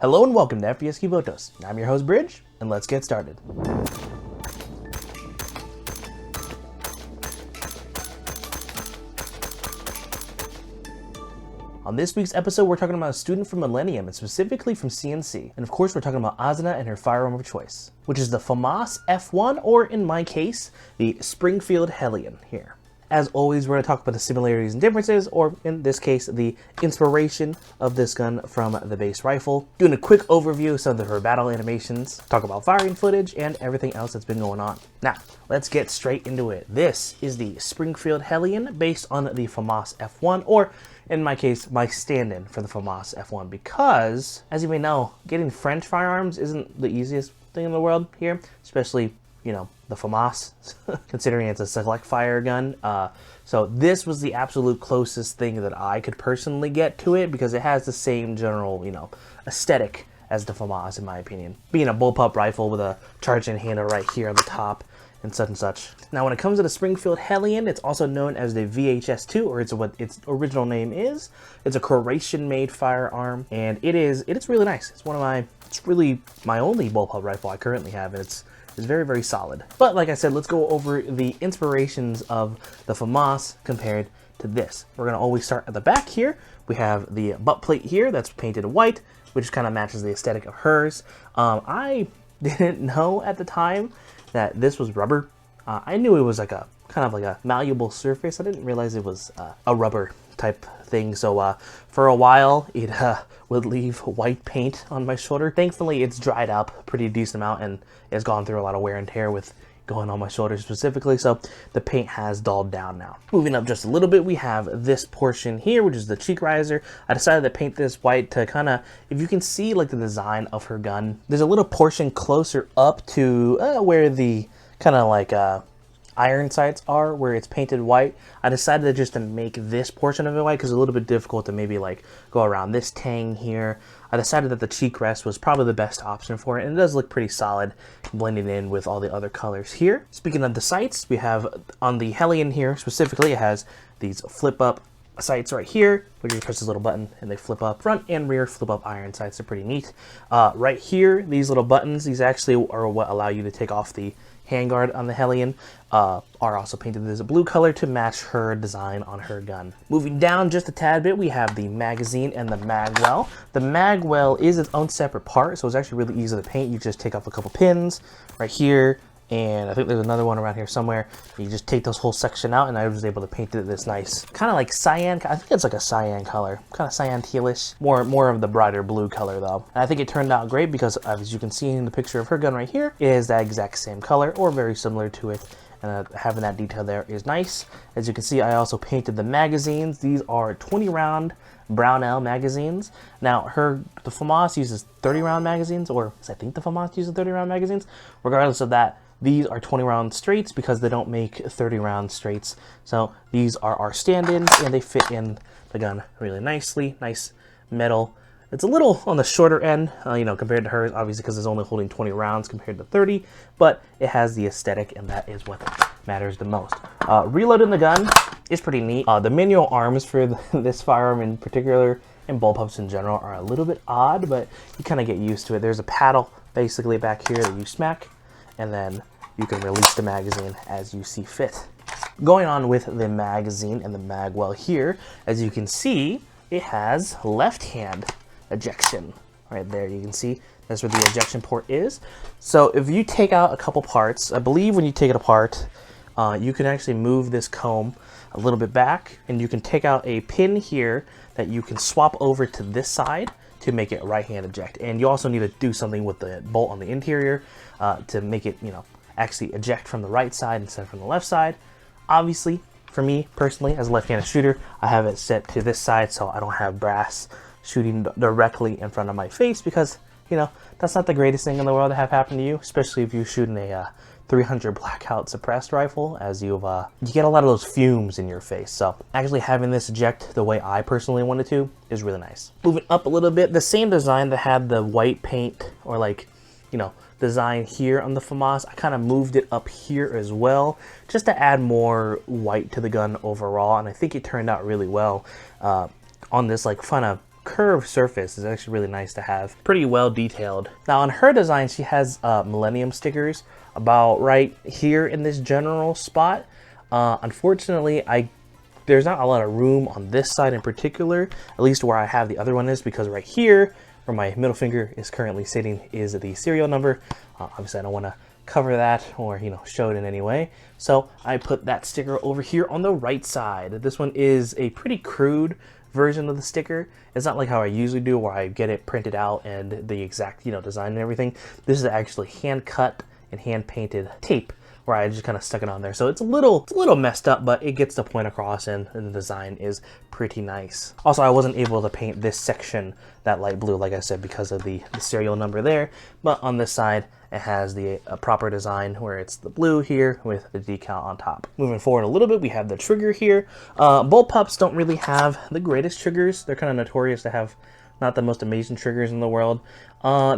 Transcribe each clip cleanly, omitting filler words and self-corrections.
Hello and welcome to FPSKivotos. I'm your host Bridge, and let's get started. On this week's episode, we're talking about a student from Millennium, and specifically from CNC. And of course, we're talking about Asuna and her firearm of choice, which is the FAMAS F1, or in my case, the Springfield Hellion here. As always, we're going to talk about the similarities and differences, or in this case, the inspiration of this gun from the base rifle. Doing a quick overview of some of her battle animations, talk about firing footage, and everything else that's been going on. Now, let's get straight into it. This is the Springfield Hellion based on the FAMAS F1, or in my case, my stand-in for the FAMAS F1, because, as you may know, getting French firearms isn't the easiest thing in the world here, especially, you know, the FAMAS, considering it's a select fire gun. So this was the absolute closest thing that I could personally get to it, because it has the same general, you know, aesthetic as the FAMAS, in my opinion. Being a bullpup rifle with a charging handle right here on the top, and such and such. Now, when it comes to the Springfield Hellion, it's also known as the VHS-2, or it's what its original name is. It's a Croatian-made firearm, and it's really nice. It's really my only bullpup rifle I currently have, and it's very, very solid. But like I said, let's go over the inspirations of the FAMAS compared to this. We're gonna always start at the back here. We have the butt plate here that's painted white, which kind of matches the aesthetic of hers. I didn't know at the time that this was rubber. I knew it was like a kind of like a malleable surface. I didn't realize it was a rubber type thing. So for a while, it would leave white paint on my shoulder. Thankfully, it's dried up pretty decent amount, and it's gone through a lot of wear and tear with going on my shoulder specifically, so the paint has dulled down now. Moving up just a little bit, we have this portion here, which is the cheek riser. I decided to paint this white to kind of, if you can see like the design of her gun, there's a little portion closer up to where the kind of like iron sights are, where it's painted white. I decided just to make this portion of it white because it's a little bit difficult to maybe like go around this tang here. I decided that the cheek rest was probably the best option for it, and it does look pretty solid blending in with all the other colors here. Speaking of the sights, we have on the Hellion here specifically, it has these flip up sights right here, where you press this little button and they flip up. Front and rear flip up iron sights are pretty neat. Right here, these little buttons, these actually are what allow you to take off the handguard on the Hellion, are also painted as a blue color to match her design on her gun. Moving down just a tad bit, we have the magazine and the magwell. The magwell is its own separate part, so it's actually really easy to paint. You just take off a couple pins right here, and I think there's another one around here somewhere. You just take this whole section out, and I was able to paint it this nice, kind of like cyan. I think it's like a cyan color, kind of cyan tealish. More of the brighter blue color though. And I think it turned out great because, as you can see in the picture of her gun right here, it is that exact same color or very similar to it. And having that detail there is nice. As you can see, I also painted the magazines. These are 20 round Brownell magazines. Now, the FAMAS uses 30 round magazines, or I think the FAMAS uses 30 round magazines. Regardless of that, these are 20 round straights because they don't make 30 round straights. So these are our stand-ins, and they fit in the gun really nicely. Nice metal. It's a little on the shorter end, you know, compared to hers, obviously, because it's only holding 20 rounds compared to 30, but it has the aesthetic, and that is what matters the most. Reloading the gun is pretty neat. The manual arms for this firearm in particular, and bullpups in general, are a little bit odd, but you kind of get used to it. There's a paddle basically back here that you smack, and then you can release the magazine as you see fit. Going on with the magazine and the magwell here, as you can see, it has left hand ejection right there. You can see that's where the ejection port is. So if you take out a couple parts, I believe when you take it apart, you can actually move this comb a little bit back, and you can take out a pin here that you can swap over to this side to make it right hand eject. And you also need to do something with the bolt on the interior to make it, you know, actually eject from the right side instead of from the left side. Obviously, for me personally, as a left-handed shooter, I have it set to this side so I don't have brass shooting directly in front of my face, because, you know, that's not the greatest thing in the world to have happen to you, especially if you're shooting a 300 blackout suppressed rifle, as you get a lot of those fumes in your face. So actually having this eject the way I personally wanted to is really nice. Moving up a little bit, the same design that had the white paint, or like, you know, design here on the FAMAS, I kind of moved it up here as well, just to add more white to the gun overall, and I think it turned out really well on this like kind of curved surface is actually really nice to have. Pretty well detailed. Now on her design, she has Millennium stickers about right here in this general spot. Unfortunately, there's not a lot of room on this side in particular, at least where I have the other one is, because right here, where my middle finger is currently sitting, is the serial number. Obviously, I don't want to cover that or, you know, show it in any way. So I put that sticker over here on the right side. This one is a pretty crude version of the sticker. It's not like how I usually do, where I get it printed out and the exact, you know, design and everything. This is actually hand cut and hand painted tape, where I just kind of stuck it on there. So it's a little messed up, but it gets the point across, and the design is pretty nice. Also, I wasn't able to paint this section that light blue, like I said, because of the serial number there. But on this side, it has the proper design where it's the blue here with the decal on top. Moving forward a little bit, we have the trigger here. Bullpups don't really have the greatest triggers. They're kind of notorious to have not the most amazing triggers in the world.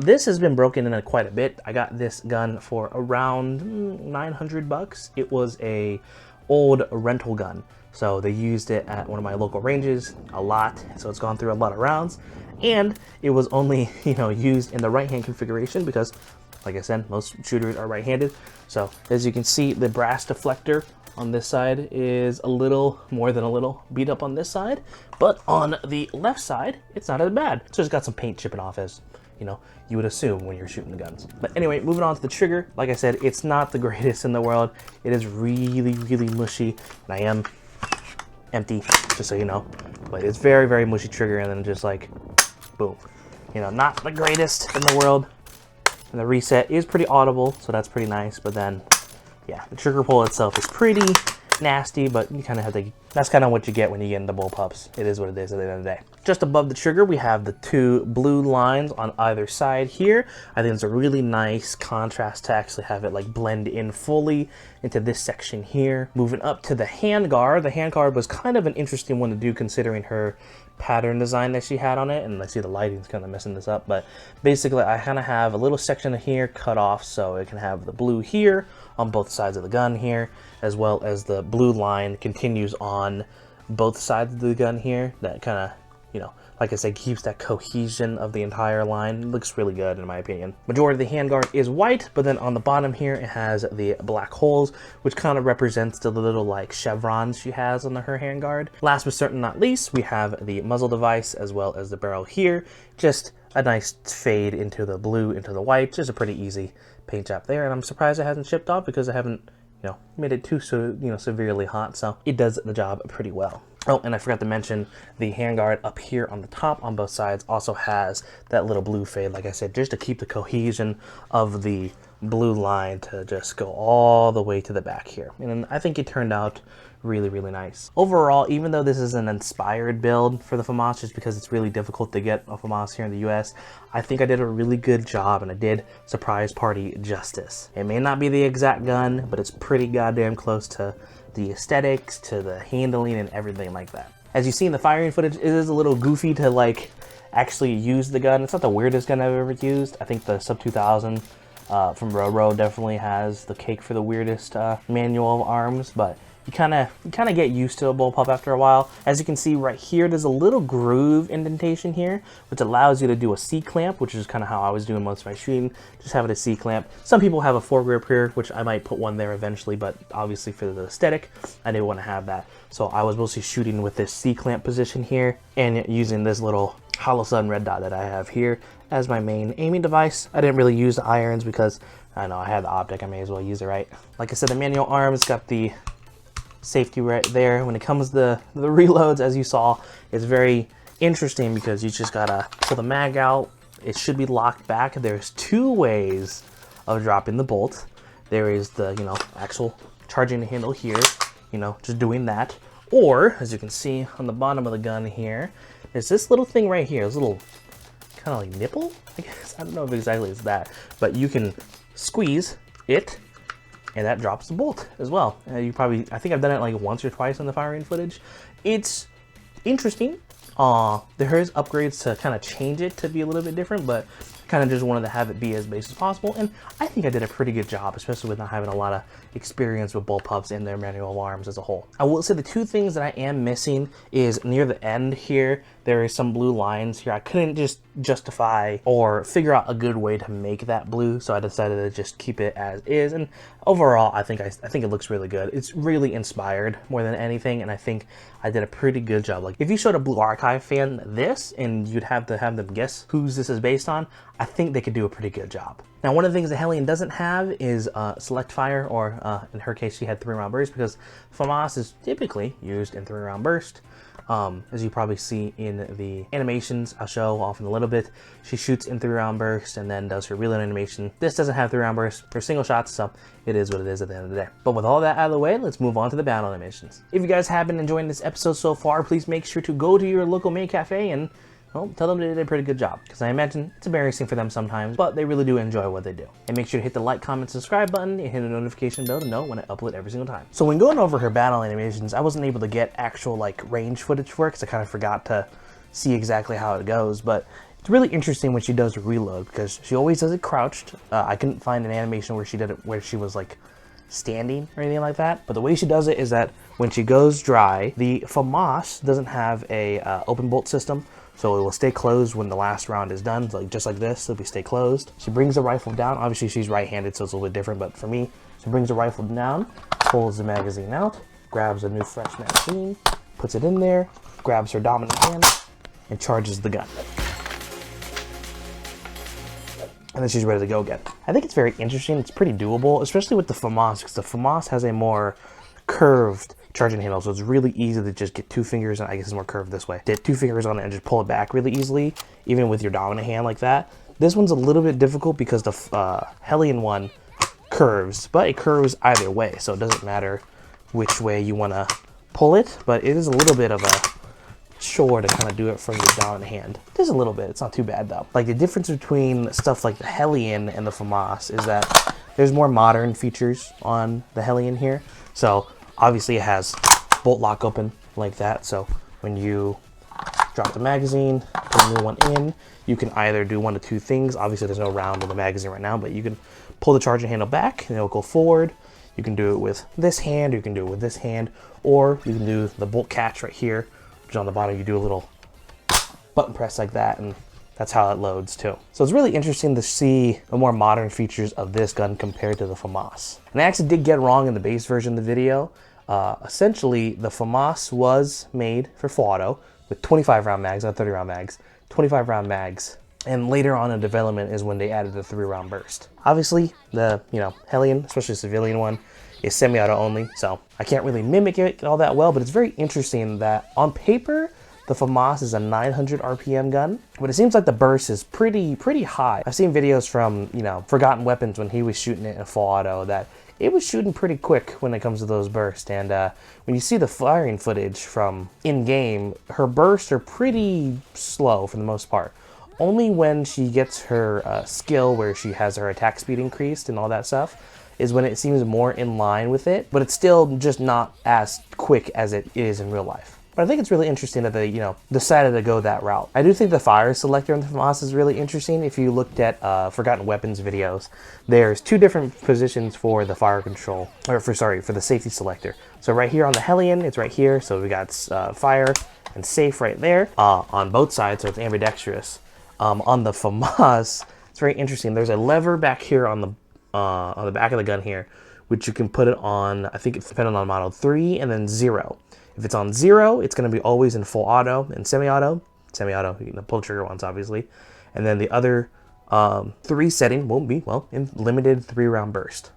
This has been broken in quite a bit. I got this gun for around 900 bucks. It was a old rental gun. So they used it at one of my local ranges a lot. So it's gone through a lot of rounds, and it was only, you know, used in the right-hand configuration because, like I said, most shooters are right-handed. So as you can see, the brass deflector on this side is a little more than a little beat up on this side, but on the left side, it's not as bad. So it's got some paint chipping off, as you know, you would assume when you're shooting the guns. But anyway, moving on to the trigger. Like I said, it's not the greatest in the world. It is really, really mushy, and I am empty, just so you know. But it's very, very mushy trigger, and then just like, boom. You know, not the greatest in the world. And the reset is pretty audible, so that's pretty nice. But then, yeah, the trigger pull itself is pretty nasty, but you kind of have to, that's kind of what you get when you get into bullpups. It is what it is at the end of the day. Just above the trigger, we have the two blue lines on either side here. I think it's a really nice contrast to actually have it like blend in fully into this section here. Moving up to the handguard. The handguard was kind of an interesting one to do considering her pattern design that she had on it, and I see the lighting's kind of messing this up, but basically I kind of have a little section here cut off so it can have the blue here on both sides of the gun here, as well as the blue line continues on both sides of the gun here. That kind of, you know, like I said, keeps that cohesion of the entire line. It looks really good in my opinion. Majority of the handguard is white, but then on the bottom here it has the black holes, which kind of represents the little like chevrons she has on her handguard. Last but certainly not least, we have the muzzle device as well as the barrel here. Just a nice fade into the blue, into the white. Just a pretty easy paint job there, and I'm surprised it hasn't chipped off because I haven't, you know, made it too severely hot, so it does the job pretty well. Oh, and I forgot to mention the handguard up here on the top on both sides also has that little blue fade, like I said, just to keep the cohesion of the blue line to just go all the way to the back here. And I think it turned out really, really nice. Overall, even though this is an inspired build for the FAMAS, just because it's really difficult to get a FAMAS here in the US, I think I did a really good job, and I did surprise party justice. It may not be the exact gun, but it's pretty goddamn close to the aesthetics, to the handling, and everything like that. As you see in the firing footage, it is a little goofy to like actually use the gun. It's not the weirdest gun I've ever used. I think the Sub 2000 from Roro definitely has the cake for the weirdest manual of arms, but you kind of get used to a bullpup after a while. As you can see right here, there's a little groove indentation here, which allows you to do a C-clamp, which is kind of how I was doing most of my shooting, just having a C-clamp. Some people have a foregrip here, which I might put one there eventually, but obviously for the aesthetic, I didn't want to have that. So I was mostly shooting with this C-clamp position here, and using this little Hollow Sun red dot that I have here as my main aiming device. I didn't really use the irons because I know I had the optic, I may as well use it, right? Like I said, the manual arm's got the safety right there. When it comes to the reloads, as you saw, it's very interesting because you just gotta pull the mag out. It should be locked back. There's two ways of dropping the bolt. There is the, you know, actual charging the handle here, you know, just doing that. Or, as you can see on the bottom of the gun here, is this little thing right here, this little kind of like nipple, I guess. I don't know if exactly it's that, but you can squeeze it, and that drops the bolt as well. I think I've done it like once or twice in the firing footage. It's interesting. There is upgrades to kind of change it to be a little bit different, but kind of just wanted to have it be as base as possible, and I think I did a pretty good job, especially with not having a lot of experience with bullpups and their manual arms as a whole. I will say the two things that I am missing is near the end here, there is some blue lines here. I couldn't just justify or figure out a good way to make that blue, so I decided to just keep it as is. And overall, I think it looks really good. It's really inspired more than anything, and I think I did a pretty good job. Like, if you showed a Blue Archive fan this, and you'd have to have them guess whose this is based on, I think they could do a pretty good job. Now, one of the things the Hellion doesn't have is select fire, or in her case, she had 3-round burst, because FAMAS is typically used in 3-round burst. As you probably see in the animations I'll show off in a little bit, she shoots in 3-round burst and then does her reload animation. This doesn't have 3-round burst for single shots, so it is what it is at the end of the day. But with all that out of the way, let's move on to the battle animations. If you guys have been enjoying this episode so far, please make sure to go to your local maid cafe and, well, tell them they did a pretty good job, because I imagine it's embarrassing for them sometimes, but they really do enjoy what they do. And make sure to hit the like, comment, subscribe button, and hit the notification bell to know when I upload every single time. So when going over her battle animations, I wasn't able to get actual like range footage for it, because I kind of forgot to see exactly how it goes, but it's really interesting when she does reload, because she always does it crouched. I couldn't find an animation where she did it where she was like standing or anything like that, but the way she does it is that when she goes dry, the FAMAS doesn't have a open bolt system, so it will stay closed when the last round is done, like just like this, it'll be stay closed. She brings the rifle down. Obviously she's right-handed, so it's a little bit different, but for me, she brings the rifle down, pulls the magazine out, grabs a new fresh magazine, puts it in there, grabs her dominant hand, and charges the gun. And then she's ready to go again. I think it's very interesting. It's pretty doable, especially with the FAMAS, because the FAMAS has a more curved charging handle, so it's really easy to just get 2 fingers, and I guess it's more curved this way. Get 2 fingers on it and just pull it back really easily, even with your dominant hand like that. This one's a little bit difficult because the Hellion one curves, but it curves either way, so it doesn't matter which way you want to pull it, but it is a little bit of a chore to kind of do it from your dominant hand. Just a little bit. It's not too bad though. Like, the difference between stuff like the Hellion and the FAMAS is that there's more modern features on the Hellion here. So obviously it has bolt lock open like that, so when you drop the magazine, put a new one in, you can either do one of 2 things. Obviously there's no round in the magazine right now, but you can pull the charging handle back and it'll go forward. You can do it with this hand, you can do it with this hand, or you can do the bolt catch right here, which is on the bottom. You do a little button press like that, and that's how it loads too. So it's really interesting to see the more modern features of this gun compared to the FAMAS. And I actually did get wrong in the base version of the video. Essentially, the FAMAS was made for full auto with 25-round mags, not 30-round mags, 25-round mags. And later on in development is when they added the 3-round burst. Obviously, the Hellion, especially the civilian one, is semi-auto only, so I can't really mimic it all that well, but it's very interesting that on paper, the FAMAS is a 900 RPM gun, but it seems like the burst is pretty high. I've seen videos from, Forgotten Weapons when he was shooting it in full auto that it was shooting pretty quick when it comes to those bursts. And when you see the firing footage from in-game, her bursts are pretty slow for the most part. Only when she gets her skill where she has her attack speed increased and all that stuff is when it seems more in line with it, but it's still just not as quick as it is in real life. But I think it's really interesting that they, decided to go that route. I do think the fire selector in the FAMAS is really interesting. If you looked at Forgotten Weapons videos, there's 2 different positions for the fire control, or for the safety selector. So right here on the Hellion, it's right here. So we got fire and safe right there on both sides, so it's ambidextrous. On the FAMAS, it's very interesting. There's a lever back here on the back of the gun here, which you can put it on. I think it's depending on model 3 and then 0. If it's on 0, it's going to be always in full auto and semi-auto. Semi-auto, you can pull trigger once, obviously. And then the other 3 setting won't be, in limited 3-round burst.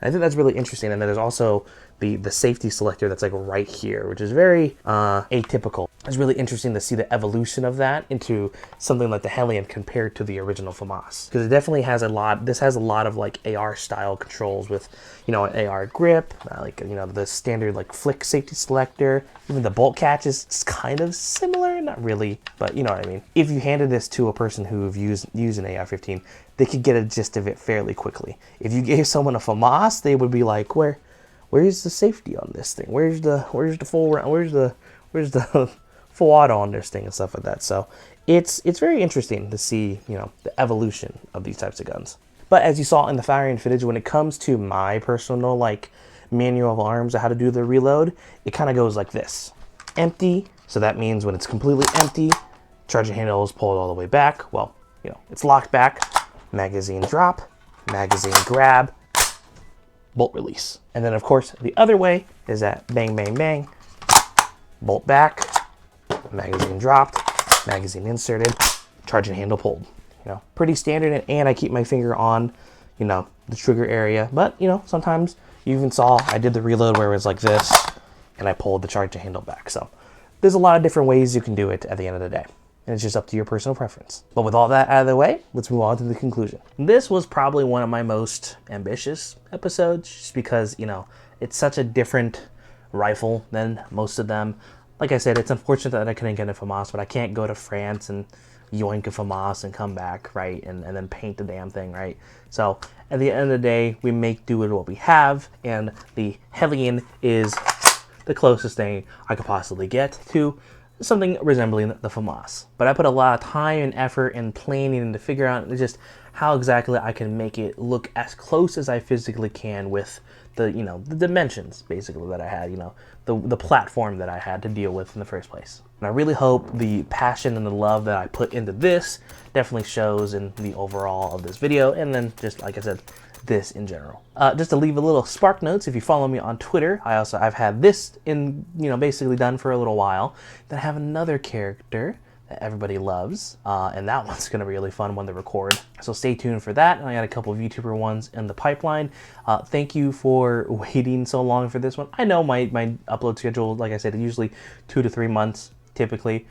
And I think that's really interesting. And then there's also the safety selector that's like right here, which is very atypical. It's really interesting to see the evolution of that into something like the Hellion compared to the original FAMAS, because it definitely has this has a lot of like AR style controls with, an AR grip, the standard like flick safety selector. Even the bolt catch is kind of similar, not really, but you know what I mean. If you handed this to a person who've used an AR-15, they could get a gist of it fairly quickly. If you gave someone a FAMAS, they would be like, where's the safety on this thing? Where's the full round? Where's the full auto on this thing and stuff like that? So it's very interesting to see, the evolution of these types of guns. But as you saw in the firing footage, when it comes to my personal manual of arms of how to do the reload, it kind of goes like this. Empty, so that means when it's completely empty, Charging handle is pulled all the way back. Well, you know, it's locked back. Magazine drop, magazine grab, bolt release. And then of course the other way is that bang, bang, bang, bolt back, magazine dropped, magazine inserted, charging handle pulled. You know, pretty standard, and I keep my finger on, you know, the trigger area. But, you know, sometimes you even saw I did the reload where it was like this, and I pulled the charging handle back. So there's a lot of different ways you can do it at the end of the day. And it's just up to your personal preference. But with all that out of the way, let's move on to the conclusion. This was probably one of my most ambitious episodes, just because, you know, it's such a different rifle than most of them. Like I said, it's unfortunate that I couldn't get a FAMAS, but I can't go to France and yoink a FAMAS and come back, right? And then paint the damn thing, right? So at the end of the day, we make do with what we have, and the Hellion is the closest thing I could possibly get to something resembling the FAMAS. But I put a lot of time and effort and planning to figure out just how exactly I can make it look as close as I physically can with the, you know, the dimensions basically that I had, you know, the platform that I had to deal with in the first place. And I really hope the passion and the love that I put into this definitely shows in the overall of this video, and then just like I said, this in general. Just to leave a little spark notes, if you follow me on Twitter, I've had this in, you know, basically done for a little while. Then I have another character that everybody loves, and that one's gonna be a really fun one to record. So stay tuned for that. And I got a couple of YouTuber ones in the pipeline. Thank you for waiting so long for this one. I know my upload schedule, like I said, usually 2 to 3 months typically.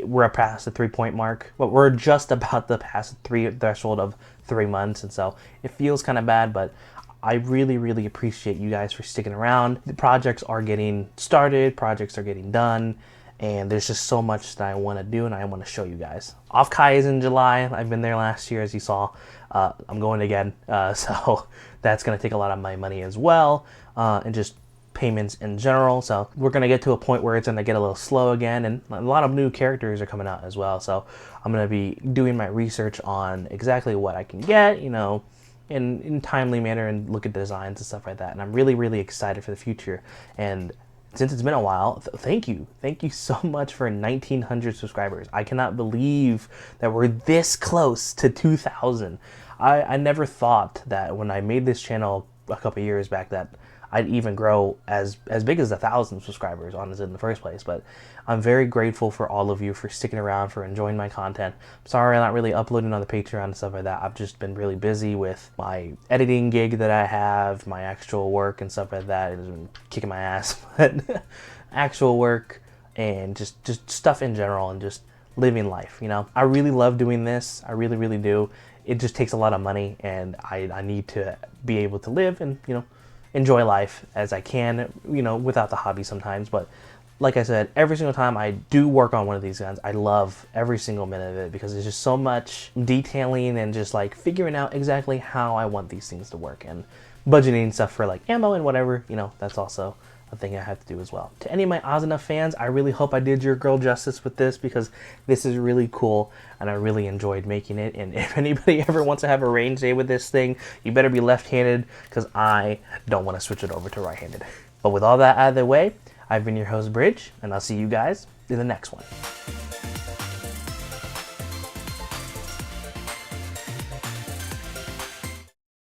We're past the 3-point mark, but we're just about to pass the threshold of 3 months, and so it feels kind of bad, but I really, really appreciate you guys for sticking around. The projects are getting started, projects are getting done, and there's just so much that I want to do and I want to show you guys. Off-Kai is in July. I've been there last year, as you saw. I'm going again, so that's going to take a lot of my money as well, and just payments in general. So we're going to get to a point where it's going to get a little slow again, and a lot of new characters are coming out as well. So I'm going to be doing my research on exactly what I can get, you know, in timely manner, and look at designs and stuff like that. And I'm really, really excited for the future. And since it's been a while, thank you so much for 1,900 subscribers. I cannot believe that we're this close to 2,000. I never thought that when I made this channel a couple years back that I'd even grow as big as 1,000 subscribers, honestly, in the first place. But I'm very grateful for all of you for sticking around, for enjoying my content. Sorry I'm not really uploading on the Patreon and stuff like that. I've just been really busy with my editing gig that I have, my actual work and stuff like that. It's been kicking my ass, but actual work and just stuff in general, and just living life, you know. I really love doing this. I really, really do. It just takes a lot of money, and I need to be able to live and, you know, enjoy life as I can, you know, without the hobby sometimes. But like I said, every single time I do work on one of these guns, I love every single minute of it, because there's just so much detailing and just like figuring out exactly how I want these things to work, and budgeting stuff for like ammo and whatever, you know, that's also a thing I have to do as well. To any of my Asuna fans, I really hope I did your girl justice with this, because this is really cool and I really enjoyed making it. And if anybody ever wants to have a range day with this thing, you better be left-handed, because I don't want to switch it over to right-handed. But with all that out of the way, I've been your host, Bridge, and I'll see you guys in the next one.